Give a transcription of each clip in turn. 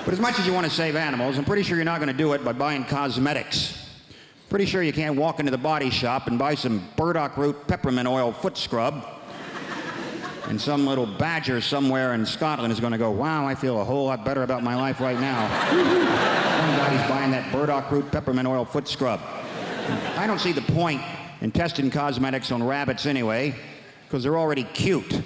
But as much as you want to save animals, I'm pretty sure you're not going to do it by buying cosmetics. Pretty sure you can't walk into the body shop and buy some burdock root peppermint oil foot scrub, and some little badger somewhere in Scotland is going to go, wow, I feel a whole lot better about my life right now. One guy's buying that burdock root peppermint oil foot scrub. I don't see the point in testing cosmetics on rabbits anyway, because they're already cute.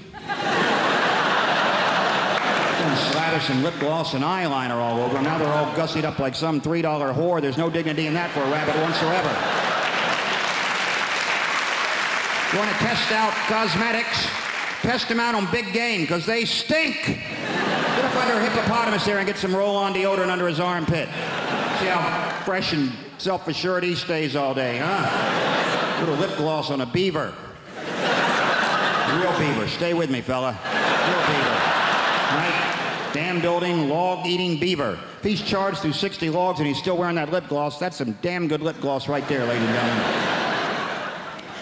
Slather some lip gloss and eyeliner all over them. Now they're all gussied up like some $3 whore. There's no dignity in that for a rabbit whatsoever. You want to test out cosmetics? Test them out on big game, because they stink. Get up under a hippopotamus there and get some roll-on deodorant under his armpit. See how fresh and self-assured he stays all day, huh? Little lip gloss on a beaver. Real beaver. Stay with me, fella. Real beaver. Right? Dam building, log-eating beaver. If he's charged through 60 logs and he's still wearing that lip gloss, that's some damn good lip gloss right there, ladies and gentlemen.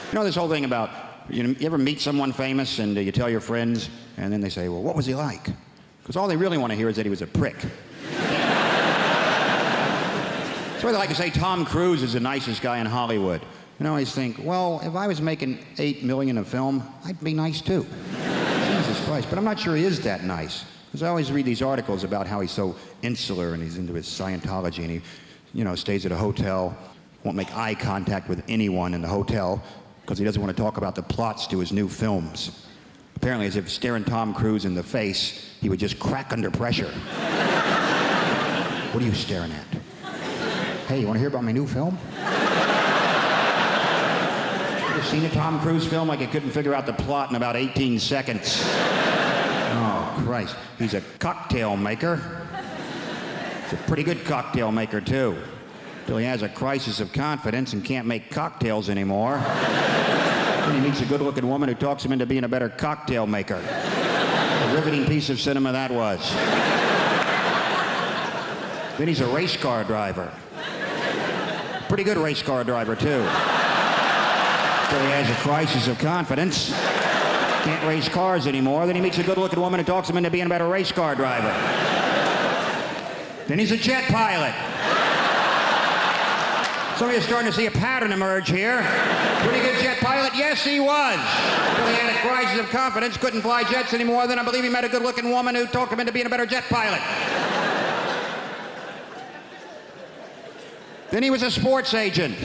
You know this whole thing about, you ever meet someone famous and you tell your friends, and then they say, well, what was he like? Because all they really want to hear is that he was a prick. That's why they like to say Tom Cruise is the nicest guy in Hollywood. And I always think, well, if I was making $8 million a film, I'd be nice too. Jesus Christ, but I'm not sure he is that nice. Because I always read these articles about how he's so insular and he's into his Scientology and he, stays at a hotel, won't make eye contact with anyone in the hotel because he doesn't want to talk about the plots to his new films. Apparently, as if staring Tom Cruise in the face, he would just crack under pressure. What are you staring at? Hey, you want to hear about my new film? Ever seen a Tom Cruise film like he couldn't figure out the plot in about 18 seconds? Oh, Christ. He's a cocktail maker. He's a pretty good cocktail maker, too. Till he has a crisis of confidence and can't make cocktails anymore. Then he meets a good-looking woman who talks him into being a better cocktail maker. A riveting piece of cinema that was. Then he's a race car driver. Pretty good race car driver, too. Till he has a crisis of confidence. Can't race cars anymore. Then he meets a good-looking woman who talks him into being a better race car driver. Then he's a jet pilot. Some of you are starting to see a pattern emerge here. Pretty good jet pilot? Yes, he was. Until he had a crisis of confidence, couldn't fly jets anymore. Then I believe he met a good-looking woman who talked him into being a better jet pilot. Then he was a sports agent.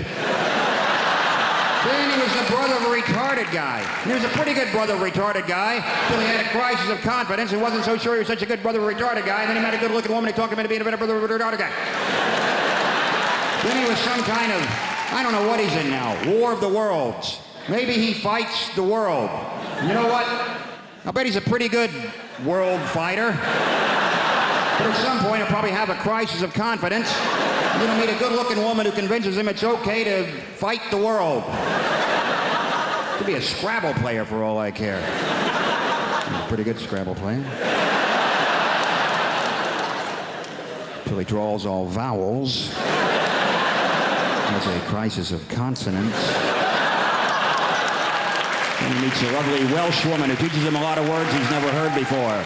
Then he was the brother of a retarded guy. He was a pretty good brother of a retarded guy until he had a crisis of confidence and wasn't so sure he was such a good brother of a retarded guy. And then he met a good-looking woman who talked him into being a better brother of a retarded guy. Then he was some kind of, I don't know what he's in now, War of the Worlds. Maybe he fights the world. You know what? I bet he's a pretty good world fighter. But at some point, he'll probably have a crisis of confidence. And then he'll meet a good-looking woman who convinces him it's okay to fight the world. Could be a Scrabble player for all I care. He's a pretty good Scrabble player. Till he draws all vowels. Has a crisis of consonants. And he meets a lovely Welsh woman who teaches him a lot of words he's never heard before.